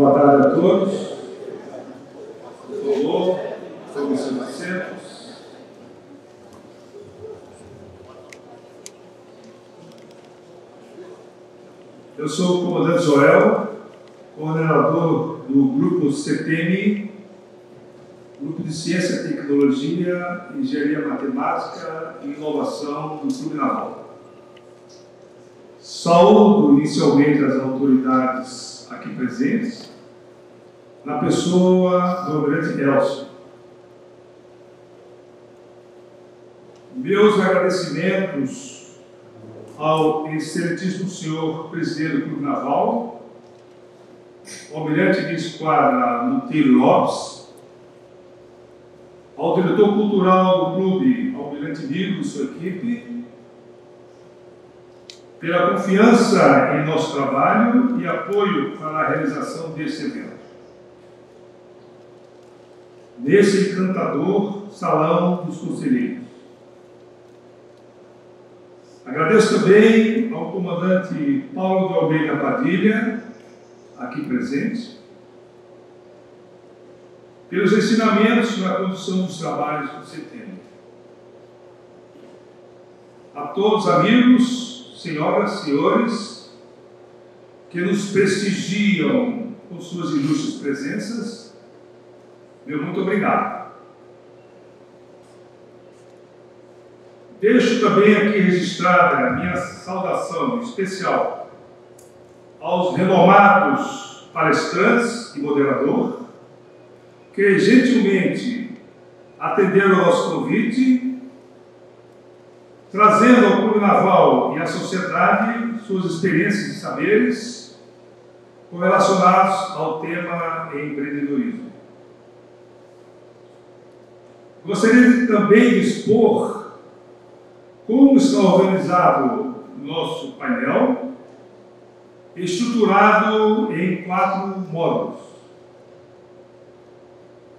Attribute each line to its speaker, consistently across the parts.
Speaker 1: Boa tarde a todos. Por favor, tomem seus assentos. Eu sou o comandante Joel, coordenador do grupo CTM, Grupo de Ciência, Tecnologia, Engenharia Matemática e Inovação do Clube Naval. Saúdo inicialmente as autoridades aqui presentes, na pessoa do almirante Elcio. Meus agradecimentos ao excelentíssimo senhor presidente do Clube Naval, o almirante de esquadra Monteiro Lopes, ao diretor cultural do clube, almirante Nigo e sua equipe, pela confiança em nosso trabalho e apoio para a realização desse evento. Nesse encantador Salão dos Conselheiros. Agradeço também ao comandante Paulo de Almeida Padilha, aqui presente, pelos ensinamentos na condução dos trabalhos do CTM. A todos amigos, senhoras, senhores, que nos prestigiam com suas ilustres presenças, meu muito obrigado. Deixo também aqui registrada a minha saudação especial aos renomados palestrantes e moderador que gentilmente atenderam ao nosso convite, trazendo ao Clube Naval e à sociedade suas experiências e saberes correlacionados ao tema empreendedorismo. Gostaria também de expor como está organizado o nosso painel, estruturado em 4 módulos.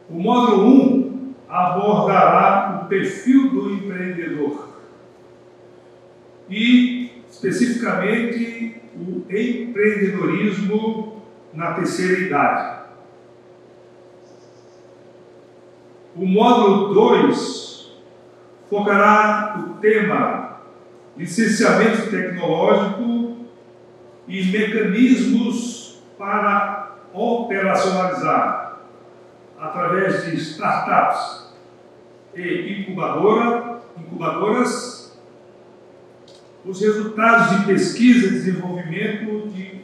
Speaker 1: O módulo 1 abordará o perfil do empreendedor e, especificamente, o empreendedorismo na terceira idade. O módulo 2 focará o tema licenciamento tecnológico e mecanismos para operacionalizar, através de startups e incubadoras, os resultados de pesquisa e desenvolvimento de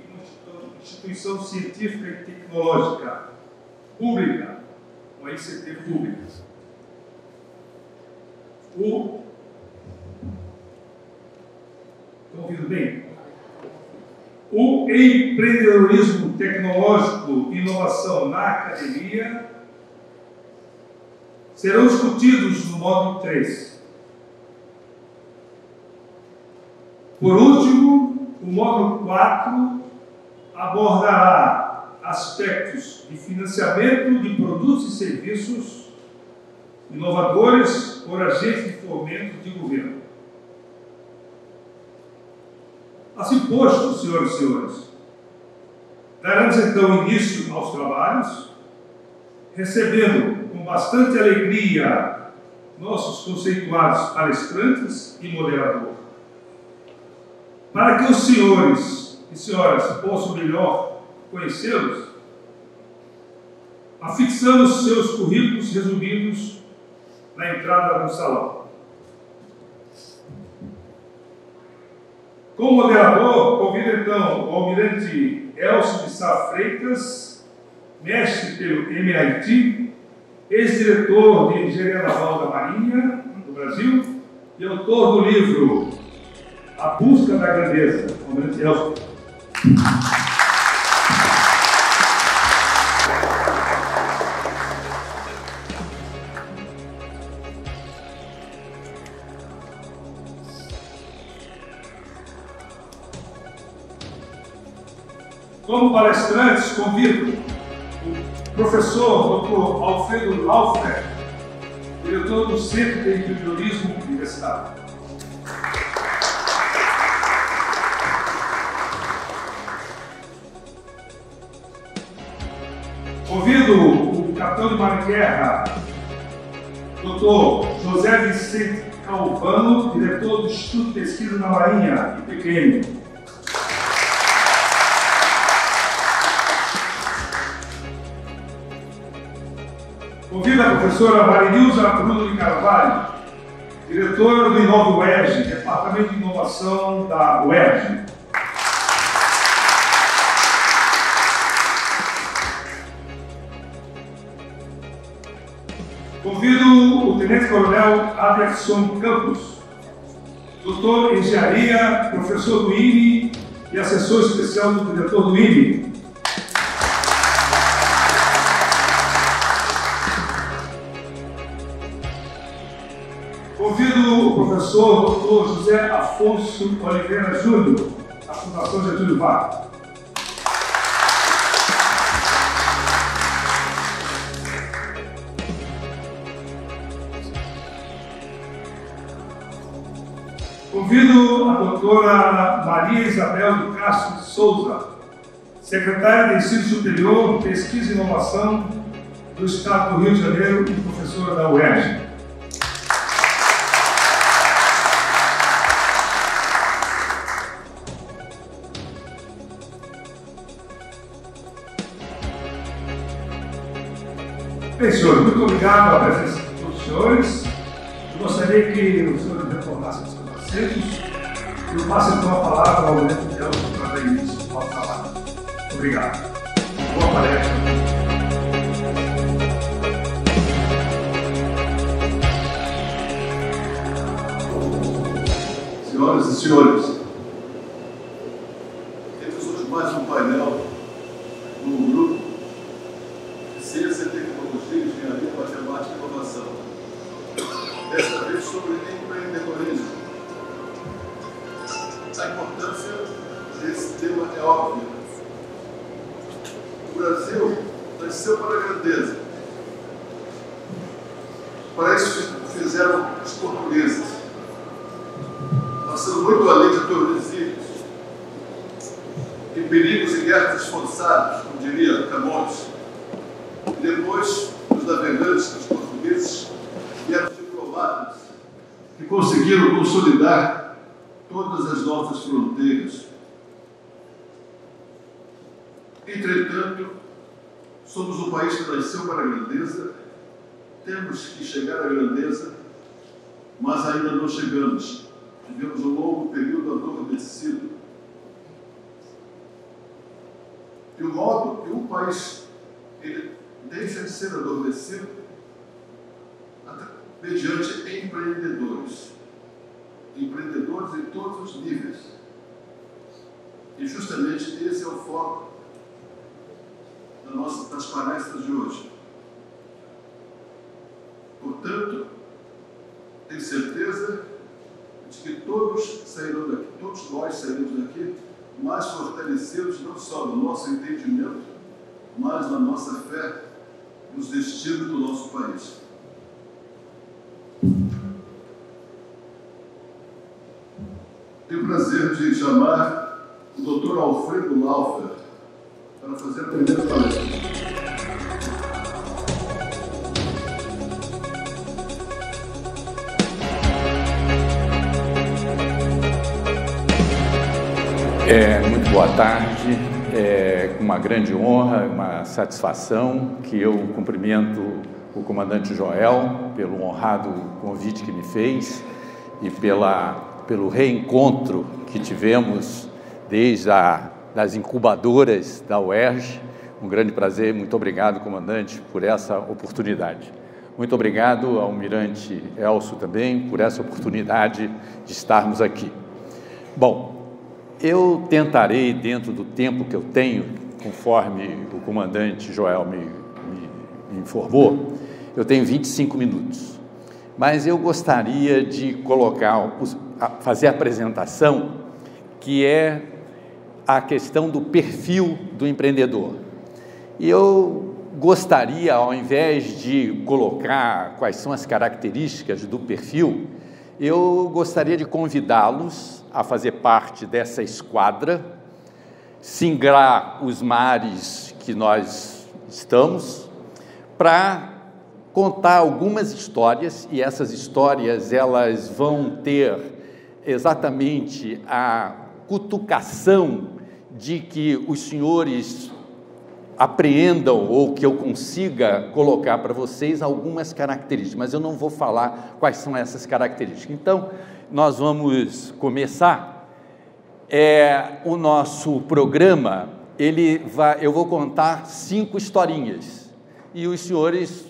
Speaker 1: instituição científica e tecnológica pública, uma ICT pública. Estão ouvindo bem? O empreendedorismo tecnológico e inovação na academia serão discutidos no módulo 3. Por último, o módulo 4 abordará aspectos de financiamento de produtos e serviços inovadores por agentes de fomento de governo. Assim posto, senhoras e senhores, daremos então início aos trabalhos, recebendo com bastante alegria nossos conceituados palestrantes e moderador. Para que os senhores e senhoras possam melhor conhecê-los, afixamos seus currículos resumidos na entrada do salão. Como moderador, convido então o almirante Elcio de Sá Freitas, mestre pelo MIT, ex-diretor de Engenharia Naval da Marinha do Brasil e autor do livro A Busca da Grandeza. Almirante Elcio. Como palestrantes, convido o professor Dr. Alfredo Laufer, diretor do Centro de Empreendedorismo Universitário. Capitão de Mar Guerra, Dr. José Vicente Calvano, diretor do Instituto de Pesquisa da Marinha, IPQM. Convido a professora Marinilza Bruno de Carvalho, diretora do Inova UERJ, Departamento de Inovação da UERJ. Convido o Tenente-Coronel Aderson Campos, doutor em Engenharia, professor do INE e assessor especial do diretor do INE. Convido o professor Dr. José Afonso Oliveira Júnior, da Fundação Getúlio Vargas. Convido a doutora Maria Isabel de Castro de Souza, secretária de Ensino Superior, Pesquisa e Inovação do Estado do Rio de Janeiro e professora da UERJ. Bem, senhores, muito obrigado pela presença de todos os senhores. Eu gostaria que os senhores retornassem aos seus assentos. Eu passo então a palavra ao Neto Delso para dar início ao nosso trabalho. Obrigado. Boa palestra.
Speaker 2: Senhoras e senhores, temos hoje mais um painel no grupo de Ciência, Tecnologia, Engenharia, Matemática e Inovação. Desta vez sobre empreendedorismo. A importância desse tema é óbvia. O Brasil nasceu para a grandeza. Para isso fizeram os portugueses. Passando muito além de Tordesilhas, de perigos e guerras esforçadas, como diria Camões. E depois, os navegantes, os portugueses, vieram os diplomatas, que conseguiram consolidar todas as nossas fronteiras. Entretanto, somos um país que nasceu para a grandeza, temos que chegar à grandeza, mas ainda não chegamos. Tivemos um longo período adormecido. E o modo que um país ele deixa de ser adormecido mediante empreendedores. Empreendedores em todos os níveis. E justamente esse é o foco das palestras de hoje. Portanto, tenho certeza de que todos sairão daqui, todos nós sairemos daqui mais fortalecidos não só no nosso entendimento, mas na nossa fé nos destinos do nosso país. Tenho o prazer de chamar o Dr. Alfredo Laufer para fazer a primeira palestra.
Speaker 3: Muito boa tarde, com uma grande honra, uma satisfação que eu cumprimento o comandante Joel pelo honrado convite que me fez e pelo reencontro que tivemos desde das incubadoras da UERJ. Um grande prazer, muito obrigado, comandante, por essa oportunidade. Muito obrigado ao almirante Elcio também por essa oportunidade de estarmos aqui. Bom, eu tentarei, dentro do tempo que eu tenho, conforme o comandante Joel me informou, eu tenho 25 minutos. Mas eu gostaria de fazer a apresentação, que é a questão do perfil do empreendedor. E eu gostaria, ao invés de colocar quais são as características do perfil, eu gostaria de convidá-los a fazer parte dessa esquadra, singrar os mares que nós estamos, para contar algumas histórias, e essas histórias elas vão ter exatamente a cutucação de que os senhores apreendam ou que eu consiga colocar para vocês algumas características, mas eu não vou falar quais são essas características. Então, nós vamos começar o nosso programa. Eu vou contar 5 historinhas e os senhores,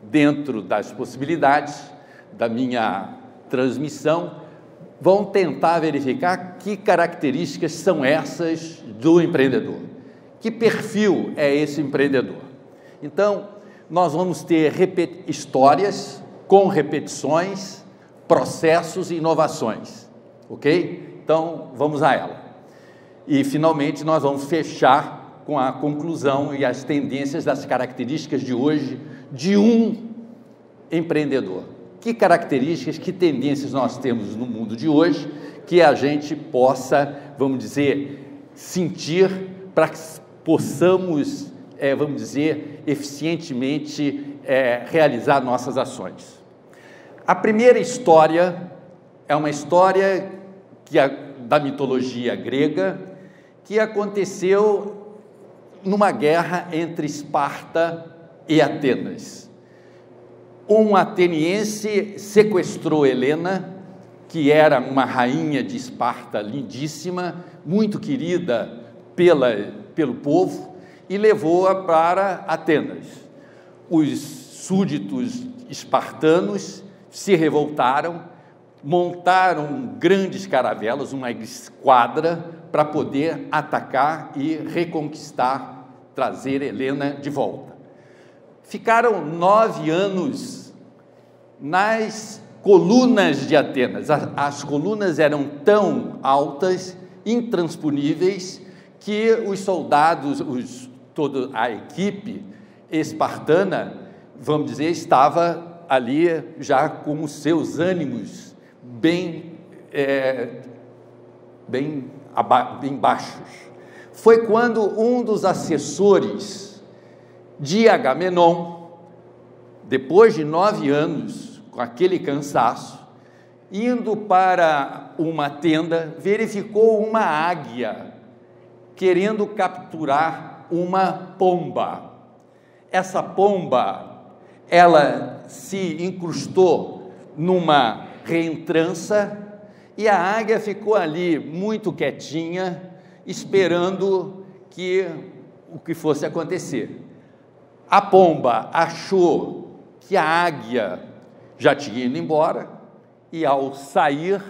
Speaker 3: dentro das possibilidades da minha transmissão, vão tentar verificar que características são essas do empreendedor. Que perfil é esse empreendedor? Então, nós vamos ter histórias com repetições, processos e inovações, ok? Então, vamos a ela. E, finalmente, nós vamos fechar com a conclusão e as tendências das características de hoje de um empreendedor. Que características, que tendências nós temos no mundo de hoje que a gente possa, vamos dizer, sentir para que possamos, vamos dizer, eficientemente realizar nossas ações. A primeira história é uma história da mitologia grega que aconteceu numa guerra entre Esparta e Atenas. Um ateniense sequestrou Helena, que era uma rainha de Esparta lindíssima, muito querida pelo povo, e levou-a para Atenas. Os súditos espartanos se revoltaram, montaram grandes caravelas, uma esquadra, para poder atacar e reconquistar, trazer Helena de volta. Ficaram 9 anos nas colunas de Atenas. As colunas eram tão altas, intransponíveis, que os soldados, toda a equipe espartana, vamos dizer, estava ali já com os seus ânimos bem baixos. Foi quando um dos assessores de Agamenon, depois de 9 anos, com aquele cansaço, indo para uma tenda, verificou uma águia querendo capturar uma pomba. Essa pomba, ela se incrustou numa reentrança e a águia ficou ali muito quietinha, esperando o que fosse acontecer. A pomba achou que a águia já tinha ido embora e, ao sair,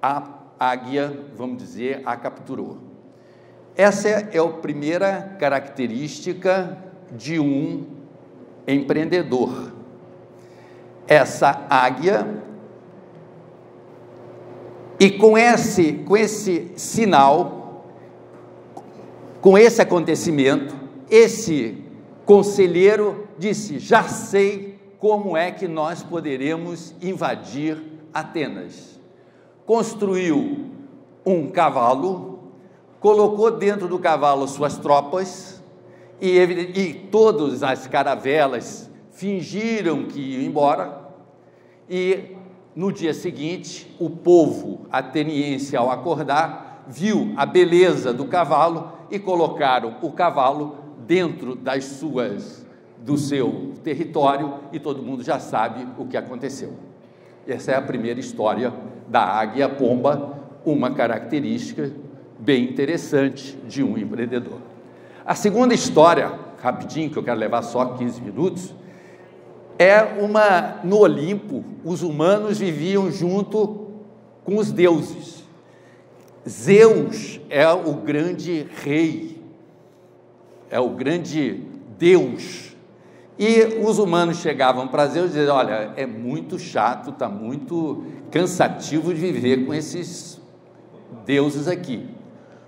Speaker 3: a águia, vamos dizer, a capturou. Essa é a primeira característica de um empreendedor. Essa águia, e com esse sinal, com esse acontecimento, esse conselheiro disse: já sei como é que nós poderemos invadir Atenas. Construiu um cavalo, colocou dentro do cavalo suas tropas e todas as caravelas fingiram que iam embora, e no dia seguinte o povo ateniense, ao acordar, viu a beleza do cavalo e colocaram o cavalo dentro do seu território, e todo mundo já sabe o que aconteceu. Essa é a primeira história da águia pomba, uma característica bem interessante de um empreendedor. A segunda história, rapidinho, que eu quero levar só 15 minutos, no Olimpo, os humanos viviam junto com os deuses. Zeus é o grande rei, é o grande Deus, e os humanos chegavam para Zeus e diziam: olha, é muito chato, está muito cansativo de viver com esses deuses aqui.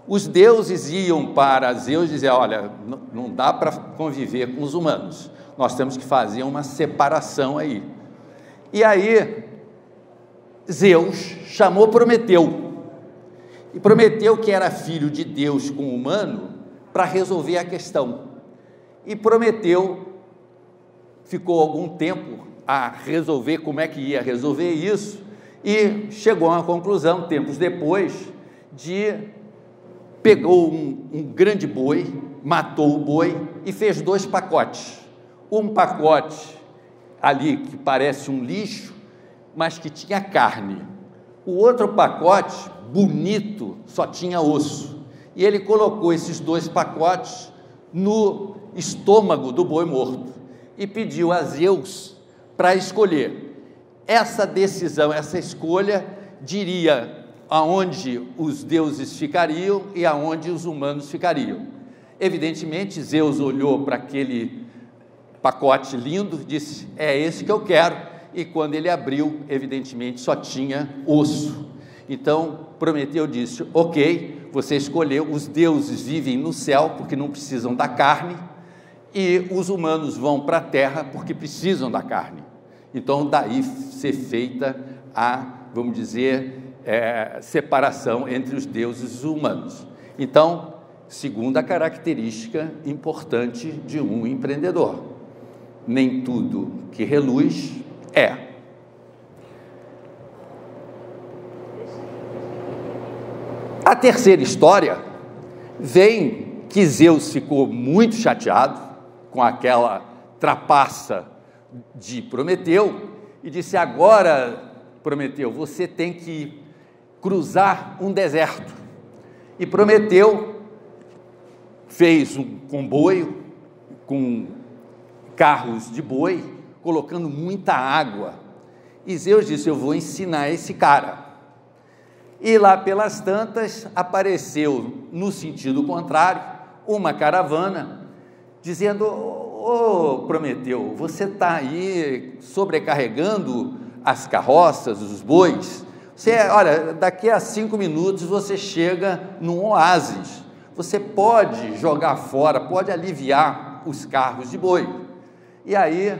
Speaker 3: Os deuses iam para Zeus e diziam: olha, não dá para conviver com os humanos, nós temos que fazer uma separação aí. E aí Zeus chamou Prometeu, e Prometeu, que era filho de Deus com o humano, para resolver a questão. E Prometeu ficou algum tempo a resolver como é que ia resolver isso e chegou a uma conclusão, tempos depois, pegou um grande boi, matou o boi e fez 2 pacotes. Um pacote ali que parece um lixo, mas que tinha carne. O outro pacote, bonito, só tinha osso. E ele colocou esses 2 pacotes no estômago do boi morto e pediu a Zeus para escolher. Essa decisão, essa escolha, diria aonde os deuses ficariam e aonde os humanos ficariam. Evidentemente, Zeus olhou para aquele pacote lindo, disse, é esse que eu quero, e quando ele abriu, evidentemente, só tinha osso. Então, Prometeu disse, ok, você escolheu, os deuses vivem no céu porque não precisam da carne, e os humanos vão para a terra porque precisam da carne. Então, daí ser feita a, vamos dizer, separação entre os deuses e os humanos. Então, segunda característica importante de um empreendedor, nem tudo que reluz é. A terceira história vem que Zeus ficou muito chateado com aquela trapaça de Prometeu e disse, agora, Prometeu, você tem que cruzar um deserto. E Prometeu fez um comboio com carros de boi, colocando muita água. E Zeus disse, eu vou ensinar esse cara. E lá pelas tantas apareceu, no sentido contrário, uma caravana, dizendo, ô Prometeu, você está aí sobrecarregando as carroças, os bois, olha, daqui a 5 minutos você chega num oásis, você pode jogar fora, pode aliviar os carros de boi. E aí,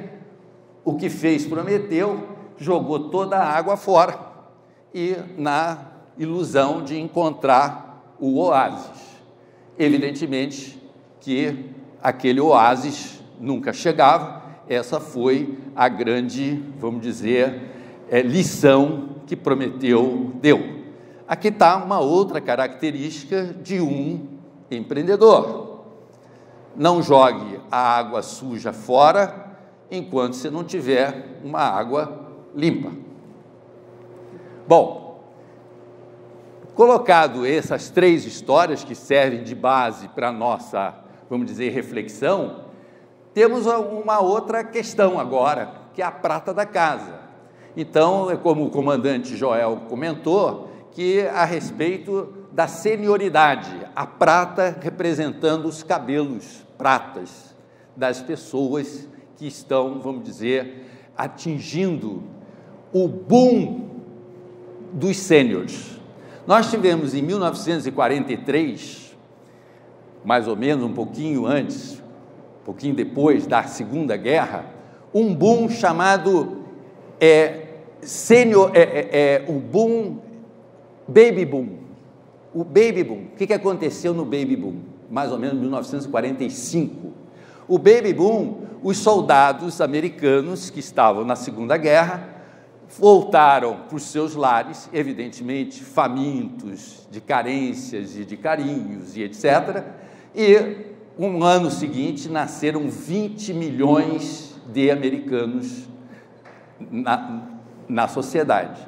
Speaker 3: o que fez Prometeu, jogou toda a água fora, e na ilusão de encontrar o oásis. Evidentemente que aquele oásis nunca chegava, essa foi a grande, vamos dizer, lição que Prometeu deu. Aqui está uma outra característica de um empreendedor. Não jogue a água suja fora enquanto você não tiver uma água limpa. Bom, colocado essas 3 histórias que servem de base para a nossa, vamos dizer, reflexão, temos uma outra questão agora, que é a prata da casa. Então, como o comandante Joel comentou, que a respeito da senioridade, a prata representando os cabelos pratas das pessoas que estão, vamos dizer, atingindo o boom dos sêniores. Nós tivemos em 1943, mais ou menos um pouquinho antes, um pouquinho depois da Segunda Guerra, um boom chamado o boom, baby boom. O baby boom, o que aconteceu no baby boom? Mais ou menos em 1945. O baby boom, os soldados americanos que estavam na Segunda Guerra voltaram para os seus lares, evidentemente famintos de carências e de carinhos e etc. E no ano seguinte nasceram 20 milhões de americanos na sociedade.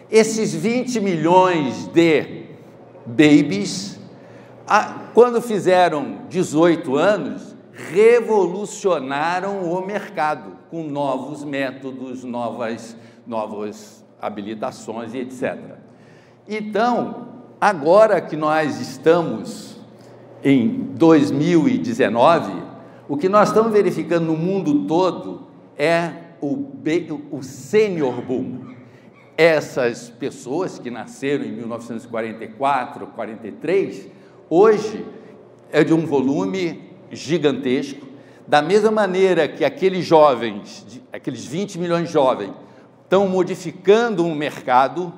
Speaker 3: Esses 20 milhões de babies, quando fizeram 18 anos, revolucionaram o mercado com novos métodos, novas habilitações e etc. Então, agora que nós estamos em 2019, o que nós estamos verificando no mundo todo é o senior boom. Essas pessoas que nasceram em 1944, 43, hoje é de um volume gigantesco, da mesma maneira que aqueles jovens, aqueles 20 milhões de jovens, estão modificando o mercado,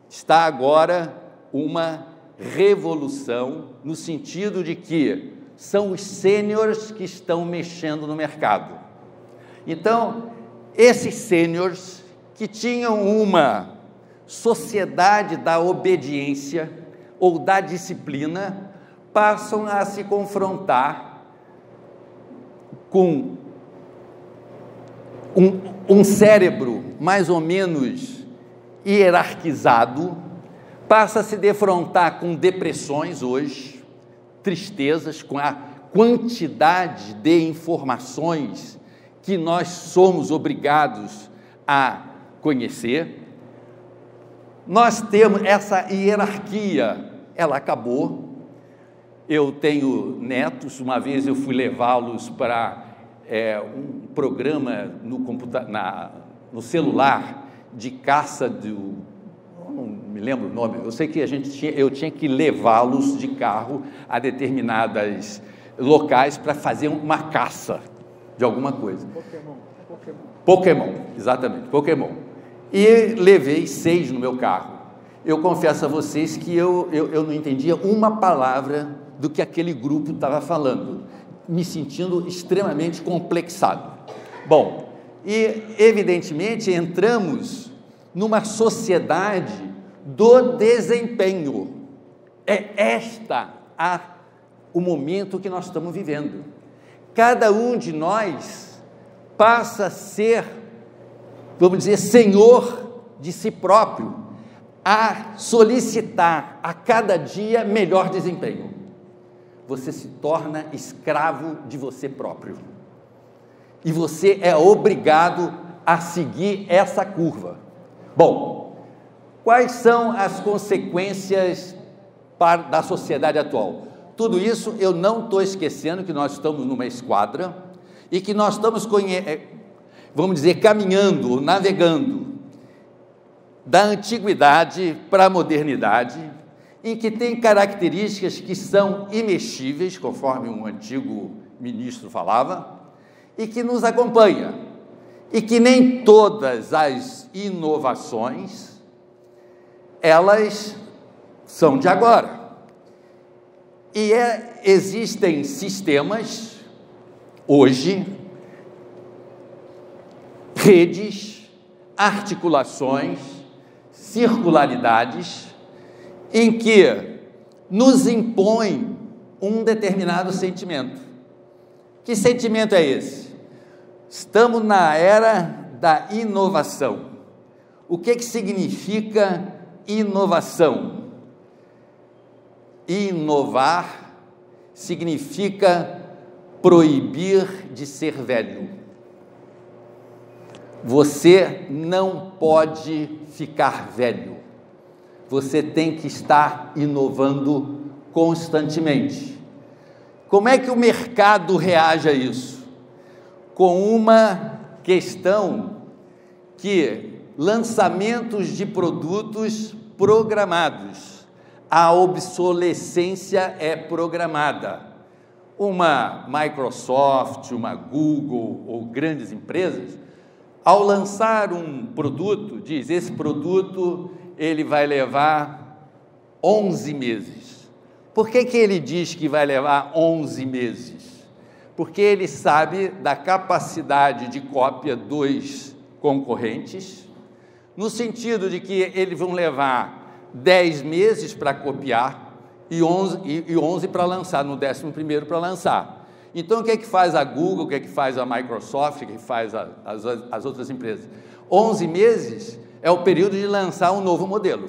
Speaker 3: está agora uma revolução no sentido de que são os sêniores que estão mexendo no mercado. Então, esses sêniors que tinham uma sociedade da obediência ou da disciplina passam a se confrontar com um cérebro mais ou menos hierarquizado, passa a se defrontar com depressões hoje, tristezas, com a quantidade de informações que nós somos obrigados a conhecer. Nós temos essa hierarquia, ela acabou. Eu tenho netos, uma vez eu fui levá-los para um programa no celular de caça não me lembro o nome, eu sei que eu tinha que levá-los de carro a determinados locais para fazer uma caça de alguma coisa. Pokémon, exatamente, Pokémon. E levei 6 no meu carro. Eu confesso a vocês que eu não entendia uma palavra do que aquele grupo estava falando, me sentindo extremamente complexado. Bom, e evidentemente entramos numa sociedade do desempenho. É o momento que nós estamos vivendo. Cada um de nós passa a ser, vamos dizer, senhor de si próprio, a solicitar a cada dia melhor desempenho. Você se torna escravo de você próprio. E você é obrigado a seguir essa curva. Bom, quais são as consequências da sociedade atual? Tudo isso eu não estou esquecendo que nós estamos numa esquadra e que nós estamos, vamos dizer, caminhando, navegando da antiguidade para a modernidade, em que tem características que são imexíveis, conforme um antigo ministro falava, e que nos acompanha, e que nem todas as inovações, elas são de agora. E existem sistemas, hoje, redes, articulações, circularidades, em que nos impõe um determinado sentimento. Que sentimento é esse? Estamos na era da inovação. O que significa inovação? Inovar significa proibir de ser velho. Você não pode ficar velho. Você tem que estar inovando constantemente. Como é que o mercado reage a isso? Com uma questão que lançamentos de produtos programados, a obsolescência é programada. Uma Microsoft, uma Google ou grandes empresas, ao lançar um produto, diz, esse produto ele vai levar 11 meses. Por que ele diz que vai levar 11 meses? Porque ele sabe da capacidade de cópia dos concorrentes, no sentido de que eles vão levar 10 meses para copiar e 11 para lançar, no 11º para lançar. Então, o que é que faz a Google, o que é que faz a Microsoft, o que faz as outras empresas? 11 meses é o período de lançar um novo modelo.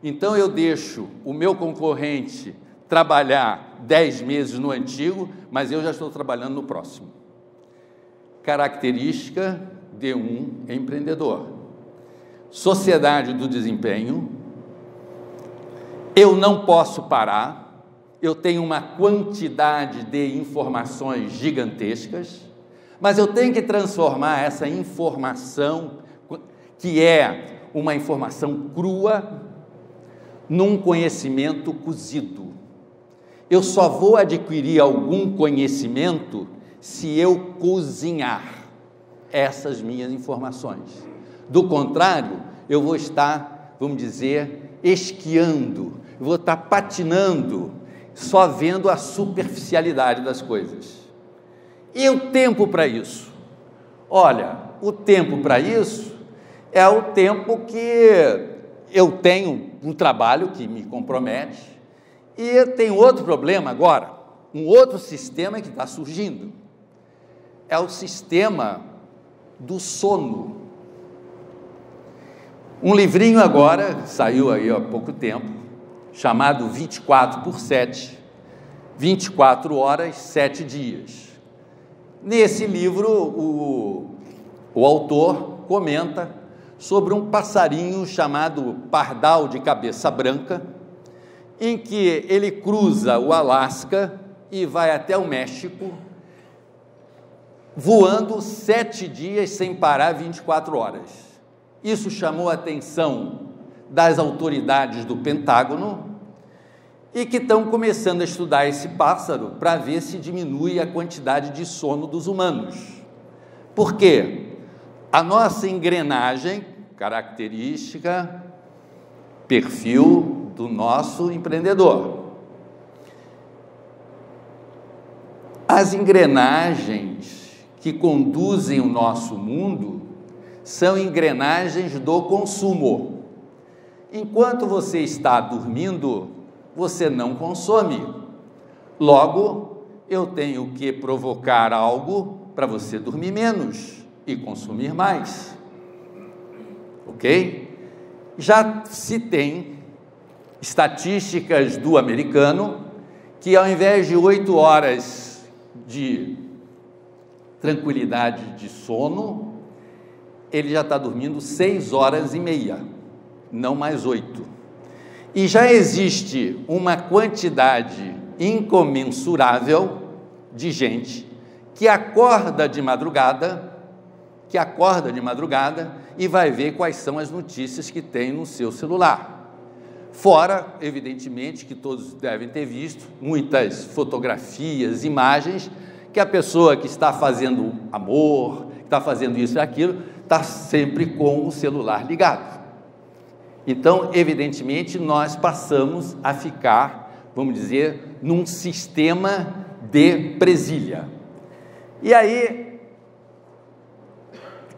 Speaker 3: Então, eu deixo o meu concorrente trabalhar 10 meses no antigo, mas eu já estou trabalhando no próximo. Característica de um empreendedor. Sociedade do desempenho. Eu não posso parar. Eu tenho uma quantidade de informações gigantescas, mas eu tenho que transformar essa informação, que é uma informação crua, num conhecimento cozido. Eu só vou adquirir algum conhecimento se eu cozinhar essas minhas informações. Do contrário, eu vou estar, vamos dizer, esquiando, eu vou estar patinando, só vendo a superficialidade das coisas. E o tempo para isso?
Speaker 4: Olha, o tempo para isso é o tempo que eu tenho um trabalho que me compromete e tem outro problema agora, um outro sistema que está surgindo. É o sistema do sono. Um livrinho agora, saiu aí há pouco tempo, chamado 24/7, 24 horas, 7 dias. Nesse livro, o autor comenta sobre um passarinho chamado pardal de cabeça branca, em que ele cruza o Alasca e vai até o México, voando 7 dias sem parar, 24 horas. Isso chamou a atenção das autoridades do Pentágono e que estão começando a estudar esse pássaro para ver se diminui a quantidade de sono dos humanos. Por quê? A nossa engrenagem, característica, perfil do nosso empreendedor. As engrenagens que conduzem o nosso mundo são engrenagens do consumo. Enquanto você está dormindo, você não consome. Logo, eu tenho que provocar algo para você dormir menos e consumir mais. Ok? Já se tem estatísticas do americano que, ao invés de 8 horas de tranquilidade de sono, ele já está dormindo 6 horas e meia, não mais 8. E já existe uma quantidade incomensurável de gente que acorda de madrugada e vai ver quais são as notícias que tem no seu celular. Fora, evidentemente, que todos devem ter visto muitas fotografias, imagens, que a pessoa que está fazendo amor, que está fazendo isso e aquilo, está sempre com o celular ligado. Então, evidentemente, nós passamos a ficar, vamos dizer, num sistema de presilha. E aí,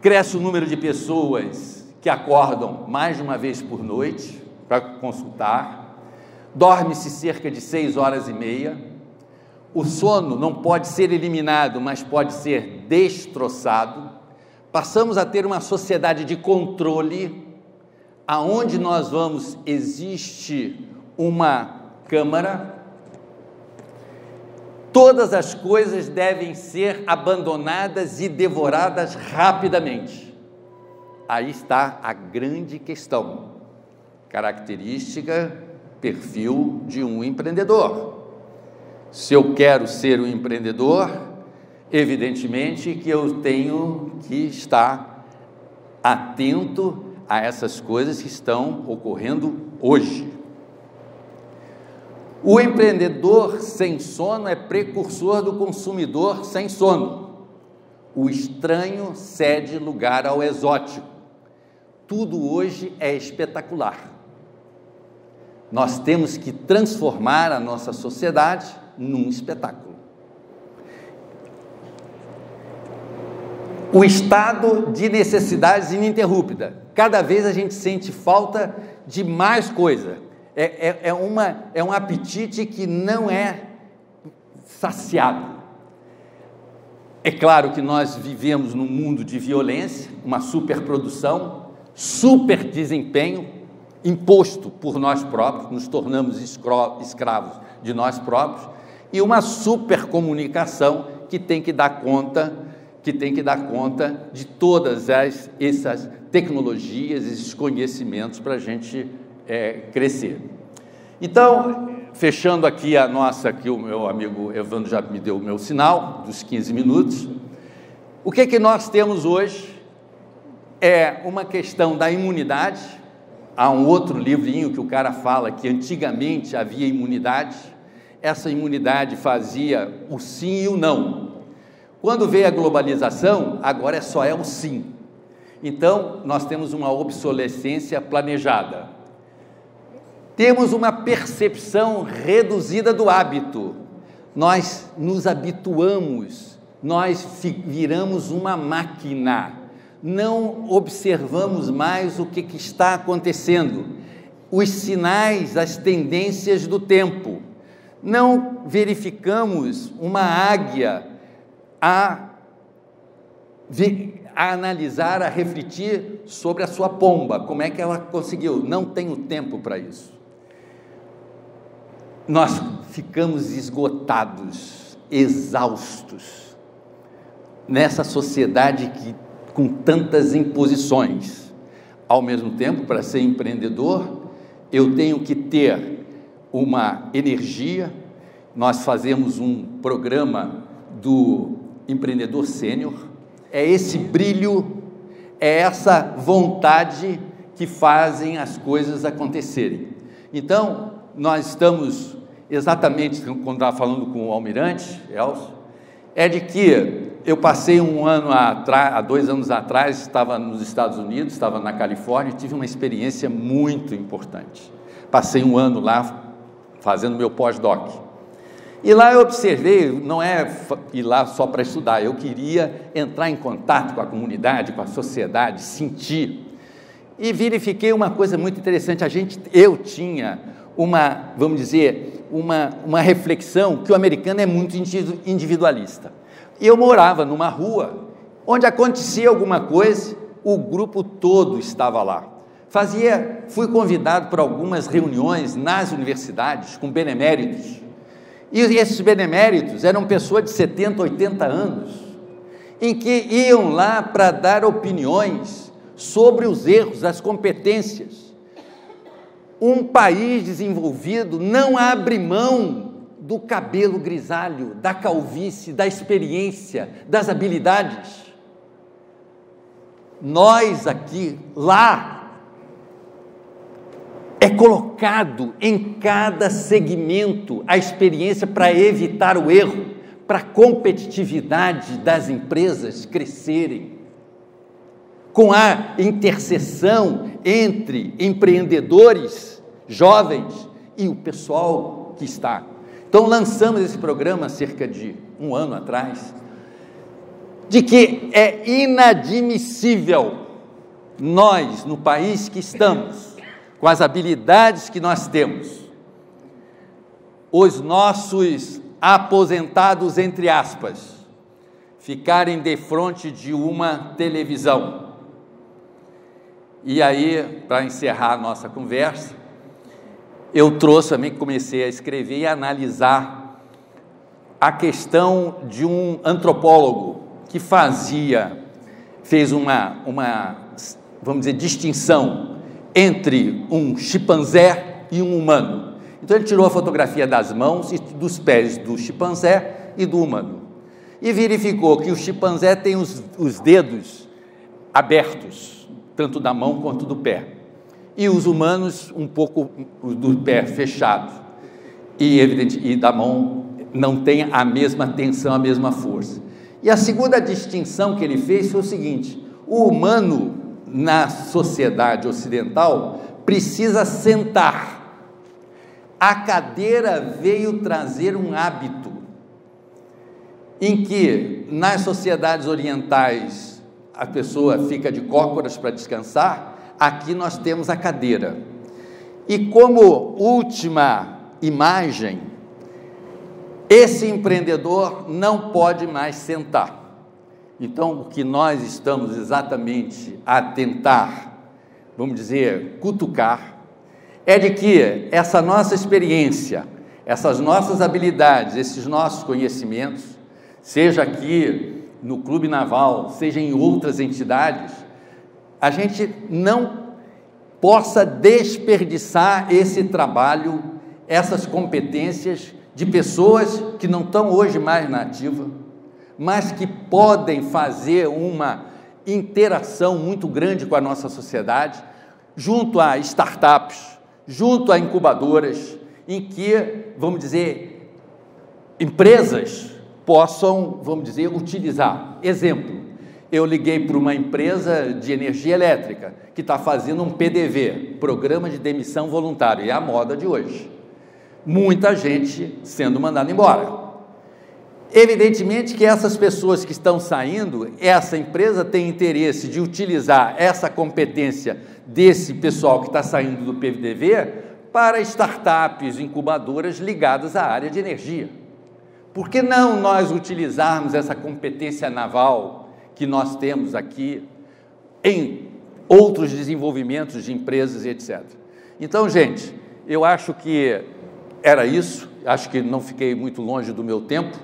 Speaker 4: cresce o número de pessoas que acordam mais de uma vez por noite para consultar, dorme-se cerca de 6 horas e meia, o sono não pode ser eliminado, mas pode ser destroçado. Passamos a ter uma sociedade de controle, aonde nós vamos, existe uma câmara, todas as coisas devem ser abandonadas e devoradas rapidamente. Aí está a grande questão, característica, perfil de um empreendedor. Se eu quero ser um empreendedor, evidentemente que eu tenho que estar atento a essas coisas que estão ocorrendo hoje. O empreendedor sem sono é precursor do consumidor sem sono. O estranho cede lugar ao exótico. Tudo hoje é espetacular. Nós temos que transformar a nossa sociedade num espetáculo. O estado de necessidades ininterrupta. Cada vez a gente sente falta de mais coisa. É um apetite que não é saciado. É claro que nós vivemos num mundo de violência, uma superprodução, super desempenho, imposto por nós próprios, nos tornamos escravos de nós próprios, e uma supercomunicação que tem que dar conta de todas essas tecnologias, esses conhecimentos para a gente crescer. Então, fechando aqui aqui o meu amigo Evandro já me deu o meu sinal, dos 15 minutos, o que nós temos hoje é uma questão da imunidade. Há um outro livrinho que o cara fala que antigamente havia imunidade, essa imunidade fazia o sim e o não. Quando veio a globalização, agora só é o sim. Então, nós temos uma obsolescência planejada. Temos uma percepção reduzida do hábito. Nós nos habituamos nós viramos uma máquina, não observamos mais o que está acontecendo, os sinais, as tendências do tempo, não verificamos uma águia a analisar, a refletir sobre a sua pomba, como é que ela conseguiu, não tenho tempo para isso. Nós ficamos esgotados, exaustos, nessa sociedade com tantas imposições. Ao mesmo tempo, para ser empreendedor, eu tenho que ter uma energia. Nós fazemos um programa do empreendedor sênior, é esse brilho, é essa vontade que fazem as coisas acontecerem. Então, nós estamos exatamente, quando estava falando com o almirante, Elcio, é de que eu passei há 2 anos atrás, estava nos Estados Unidos, estava na Califórnia, tive uma experiência muito importante. Passei 1 ano lá, fazendo meu pós-doc. E lá eu observei, não é ir lá só para estudar, eu queria entrar em contato com a comunidade, com a sociedade, sentir. E verifiquei uma coisa muito interessante, eu tinha vamos dizer, uma reflexão que o americano é muito individualista. E eu morava numa rua, onde acontecia alguma coisa, o grupo todo estava lá. Fui convidado para algumas reuniões nas universidades, com beneméritos, e esses beneméritos eram pessoas de 70, 80 anos, em que iam lá para dar opiniões sobre os erros, as competências. Um país desenvolvido não abre mão do cabelo grisalho, da calvície, da experiência, das habilidades. Nós aqui, lá, é colocado em cada segmento a experiência para evitar o erro, para a competitividade das empresas crescerem, com a interseção entre empreendedores jovens e o pessoal que está. Então, lançamos esse programa há cerca de 1 ano atrás, de que é inadmissível nós, no país que estamos, com as habilidades que nós temos, os nossos aposentados, entre aspas, ficarem defronte de uma televisão. E aí, para encerrar a nossa conversa, eu trouxe também, comecei a escrever e a analisar a questão de um antropólogo que fez uma, vamos dizer, distinção entre um chimpanzé e um humano. Então ele tirou a fotografia das mãos e dos pés do chimpanzé e do humano, e verificou que o chimpanzé tem os dedos abertos, tanto da mão quanto do pé, e os humanos um pouco do pé fechado, e da mão não tem a mesma tensão, a mesma força. E a segunda distinção que ele fez foi o seguinte: o humano na sociedade ocidental precisa sentar. A cadeira veio trazer um hábito em que nas sociedades orientais a pessoa fica de cócoras para descansar, aqui nós temos a cadeira. E como última imagem, esse empreendedor não pode mais sentar. Então, o que nós estamos exatamente a tentar, vamos dizer, cutucar, é de que essa nossa experiência, essas nossas habilidades, esses nossos conhecimentos, seja aqui no Clube Naval, seja em outras entidades, a gente não possa desperdiçar esse trabalho, essas competências de pessoas que não estão hoje mais na ativa, mas que podem fazer uma interação muito grande com a nossa sociedade, junto a startups, junto a incubadoras, em que, vamos dizer, empresas possam, vamos dizer, utilizar. Exemplo, eu liguei para uma empresa de energia elétrica que está fazendo um PDV, Programa de Demissão Voluntária, é a moda de hoje. Muita gente sendo mandada embora. Evidentemente que essas pessoas que estão saindo, essa empresa tem interesse de utilizar essa competência desse pessoal que está saindo do PDV para startups, incubadoras ligadas à área de energia. Por que não nós utilizarmos essa competência naval que nós temos aqui em outros desenvolvimentos de empresas e etc. Então, gente, eu acho que era isso, acho que não fiquei muito longe do meu tempo,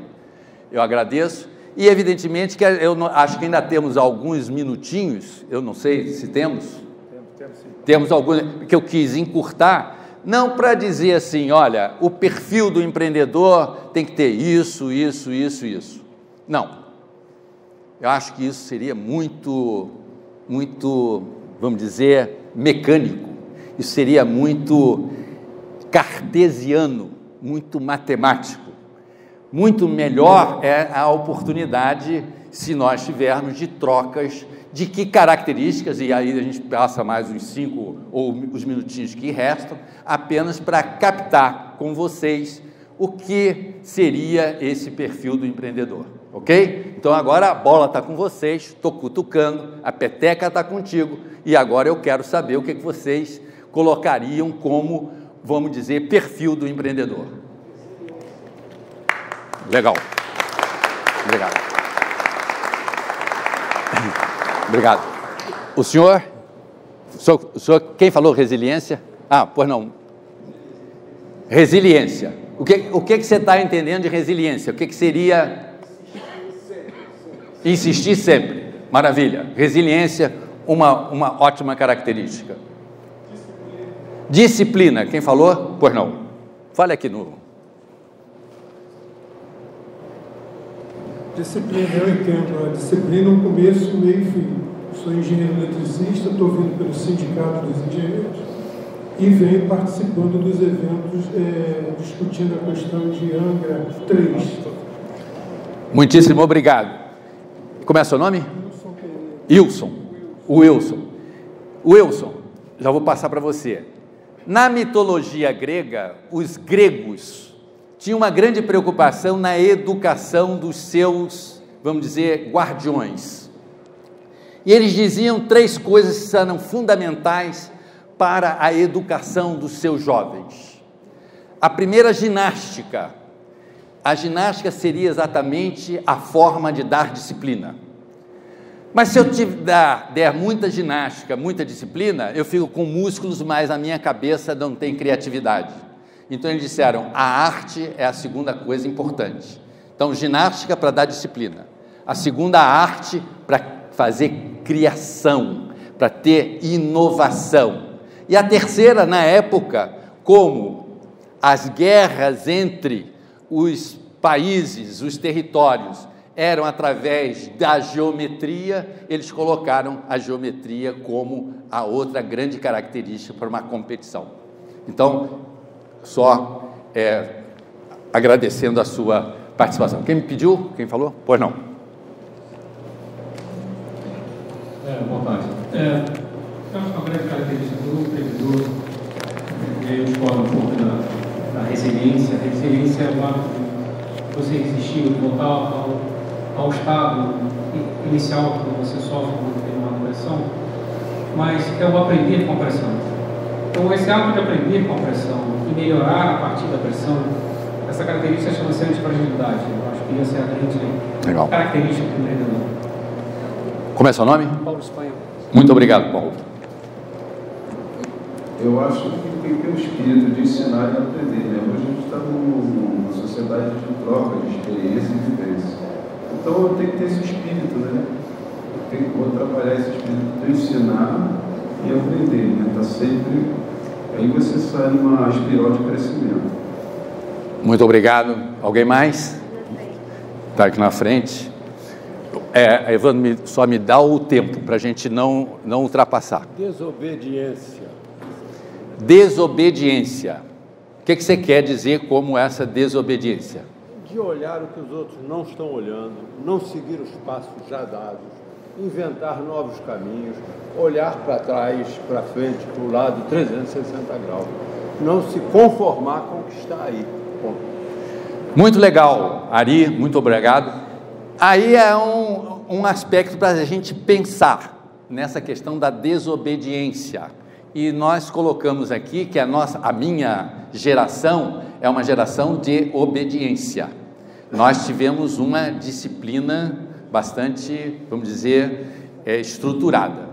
Speaker 4: eu agradeço, e evidentemente que eu acho que ainda temos alguns minutinhos, eu não sei se temos, temos alguns, que eu quis encurtar, não para dizer assim, olha, o perfil do empreendedor tem que ter isso, isso, isso, isso, não, eu acho que isso seria muito, vamos dizer, mecânico, isso seria muito cartesiano, muito matemático. Muito melhor é a oportunidade, se nós tivermos, de trocas de que características, e aí a gente passa mais uns 5 ou os minutinhos que restam, apenas para captar com vocês o que seria esse perfil do empreendedor, ok? Então agora a bola está com vocês, estou cutucando, a peteca está contigo, e agora eu quero saber o que vocês colocariam como, vamos dizer, perfil do empreendedor. Legal. Obrigado. Obrigado. O senhor, quem falou resiliência? Ah, pois não. Resiliência. O que você está entendendo de resiliência? O que seria? Insistir sempre. Maravilha. Resiliência, uma ótima característica. Disciplina. Quem falou? Pois não. Fale aqui no...
Speaker 5: Disciplina, eu entendo. A disciplina é um começo, meio e fim. Sou engenheiro eletricista, estou vindo pelo Sindicato dos Engenheiros e venho participando dos eventos discutindo a questão de Angra 3.
Speaker 4: Muitíssimo obrigado. Como é seu nome? Wilson. Wilson, já vou passar para você. Na mitologia grega, os gregos tinha uma grande preocupação na educação dos seus, vamos dizer, guardiões. E eles diziam 3 coisas que eram fundamentais para a educação dos seus jovens. A primeira, ginástica. A ginástica seria exatamente a forma de dar disciplina. Mas se eu der muita ginástica, muita disciplina, eu fico com músculos, mas a minha cabeça não tem criatividade. Então eles disseram, a arte é a segunda coisa importante. Então, ginástica para dar disciplina. A segunda, a arte para fazer criação, para ter inovação. E a terceira, na época, como as guerras entre os países, os territórios, eram através da geometria, eles colocaram a geometria como a outra grande característica para uma competição. Então, só agradecendo a sua participação. Quem me pediu? Quem falou? Pois não.
Speaker 6: Boa tarde. Acho que uma grande característica do empreendedor, eu discordo um pouco da resiliência. A resiliência é o ato de você resistir, voltar ao estado inicial que você sofre quando tem uma pressão, mas é o aprender com a pressão. Então, esse ato de aprender com a pressão e melhorar a partir da pressão, essa característica chama-se antifragilidade. Eu acho que essa é a grande característica do empreendedor.
Speaker 4: Como é seu nome?
Speaker 6: Paulo Espanha.
Speaker 4: Muito obrigado, Paulo.
Speaker 7: Eu acho que tem que ter um espírito de ensinar e aprender, né? Hoje a gente está numa sociedade de troca de experiência e vivência. Então eu tenho que ter esse espírito, né? Vou trabalhar esse espírito de ensinar e aprender, né? Tá sempre... Aí você sai numa espiral de crescimento.
Speaker 4: Muito obrigado. Alguém mais? Está aqui na frente. Evandro, só me dá o tempo para a gente não ultrapassar.
Speaker 8: Desobediência.
Speaker 4: Desobediência. O que você quer dizer como essa desobediência?
Speaker 8: De olhar o que os outros não estão olhando, não seguir os passos já dados, inventar novos caminhos, olhar para trás, para frente, para o lado, 360 graus. Não se conformar com o que está aí. Bom.
Speaker 4: Muito legal, Ari, muito obrigado. Aí é um aspecto para a gente pensar nessa questão da desobediência. E nós colocamos aqui que a minha geração é uma geração de obediência. Nós tivemos uma disciplina bastante, vamos dizer, estruturada.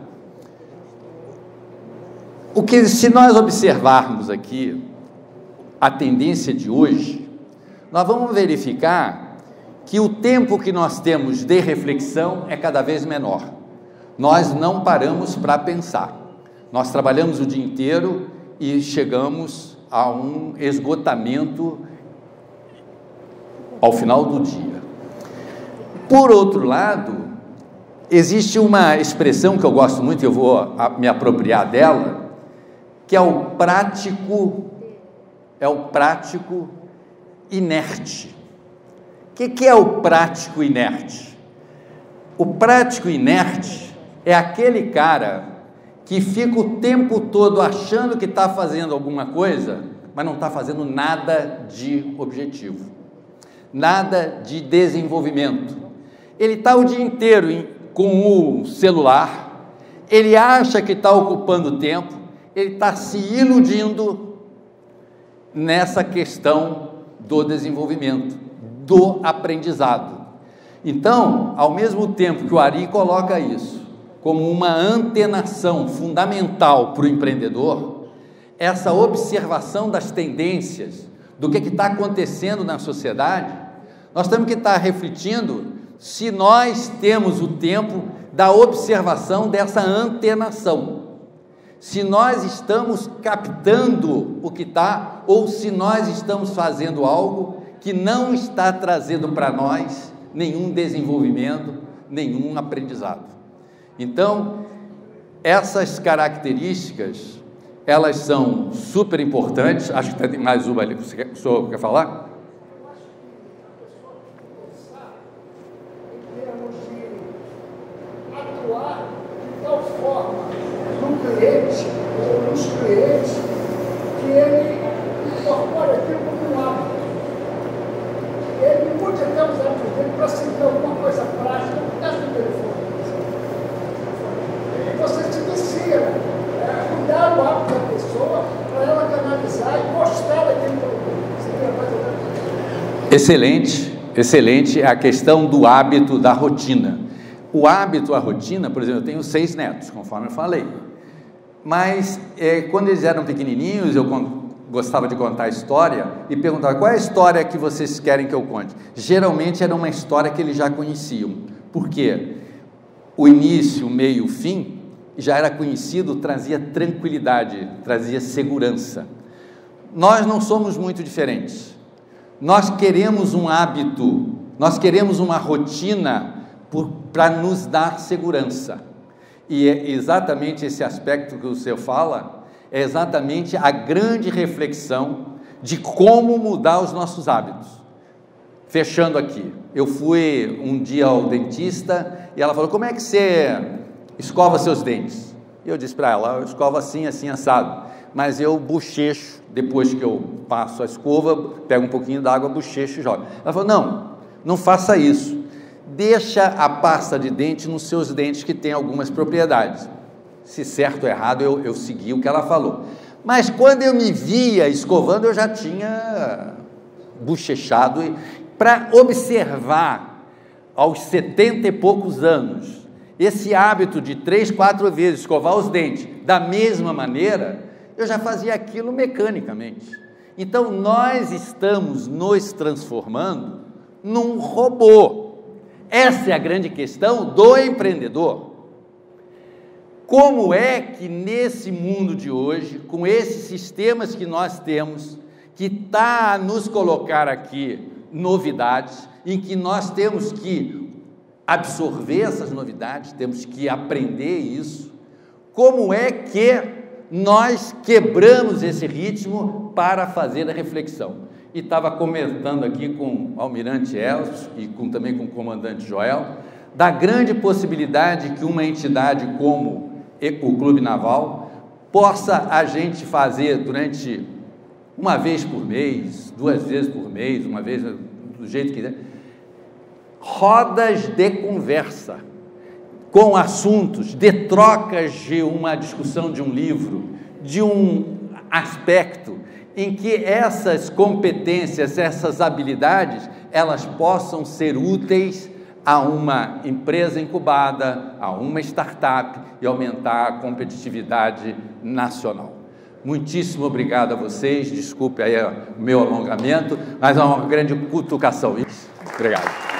Speaker 4: Se nós observarmos aqui a tendência de hoje, nós vamos verificar que o tempo que nós temos de reflexão é cada vez menor. Nós não paramos para pensar. Nós trabalhamos o dia inteiro e chegamos a um esgotamento ao final do dia. Por outro lado, existe uma expressão que eu gosto muito, eu vou me apropriar dela, que é o prático inerte. O que é o prático inerte? O prático inerte é aquele cara que fica o tempo todo achando que está fazendo alguma coisa, mas não está fazendo nada de objetivo, nada de desenvolvimento. Ele está o dia inteiro com o celular, ele acha que está ocupando tempo, ele está se iludindo nessa questão do desenvolvimento, do aprendizado. Então, ao mesmo tempo que o Ari coloca isso como uma antenação fundamental para o empreendedor, essa observação das tendências, do que está acontecendo na sociedade, nós temos que estar refletindo se nós temos o tempo da observação dessa antenação, se nós estamos captando o que está, ou se nós estamos fazendo algo que não está trazendo para nós nenhum desenvolvimento, nenhum aprendizado. Então, essas características, elas são super importantes. Acho que tem mais uma ali, o senhor quer falar?
Speaker 9: Atuar de tal forma no cliente ou nos clientes que ele incorpore aquilo como um hábito. Ele mude até os hábitos dele para seguir alguma coisa prática, no caso do telefone. E você se inicia a cuidar do hábito da pessoa para ela canalizar e gostar daquele produto.
Speaker 4: Excelente, excelente a questão do hábito da rotina. O hábito, a rotina, por exemplo, eu tenho 6 netos, conforme eu falei, mas quando eles eram pequenininhos, eu gostava de contar a história e perguntava: qual é a história que vocês querem que eu conte? Geralmente era uma história que eles já conheciam. Por quê? O início, o meio, o fim já era conhecido, trazia tranquilidade, trazia segurança. Nós não somos muito diferentes. Nós queremos um hábito, nós queremos uma rotina para nos dar segurança. E é exatamente esse aspecto que o senhor fala, é exatamente a grande reflexão de como mudar os nossos hábitos. Fechando aqui, eu fui um dia ao dentista e ela falou: como é que você escova seus dentes? E eu disse para ela: eu escovo assim, assim, assado, mas eu bochecho, depois que eu passo a escova, pego um pouquinho d'água, bochecho e jogo. Ela falou: não faça isso, deixa a pasta de dente nos seus dentes que tem algumas propriedades. Se certo ou errado, eu segui o que ela falou. Mas quando eu me via escovando, eu já tinha bochechado. Para observar, aos 70 e poucos anos, esse hábito de 3, 4 vezes escovar os dentes da mesma maneira, eu já fazia aquilo mecanicamente. Então, nós estamos nos transformando num robô. Essa é a grande questão do empreendedor. Como é que nesse mundo de hoje, com esses sistemas que nós temos, que está a nos colocar aqui novidades, em que nós temos que absorver essas novidades, temos que aprender isso, como é que nós quebramos esse ritmo para fazer a reflexão? E estava comentando aqui com o almirante Elcio e também com o comandante Joel, da grande possibilidade que uma entidade como o Clube Naval possa a gente fazer durante uma vez por mês, 2 vezes por mês, uma vez do jeito que... Rodas de conversa, com assuntos, de trocas de uma discussão de um livro, de um aspecto em que essas competências, essas habilidades, elas possam ser úteis a uma empresa incubada, a uma startup e aumentar a competitividade nacional. Muitíssimo obrigado a vocês, desculpe aí o meu alongamento, mas é uma grande cutucação. Obrigado.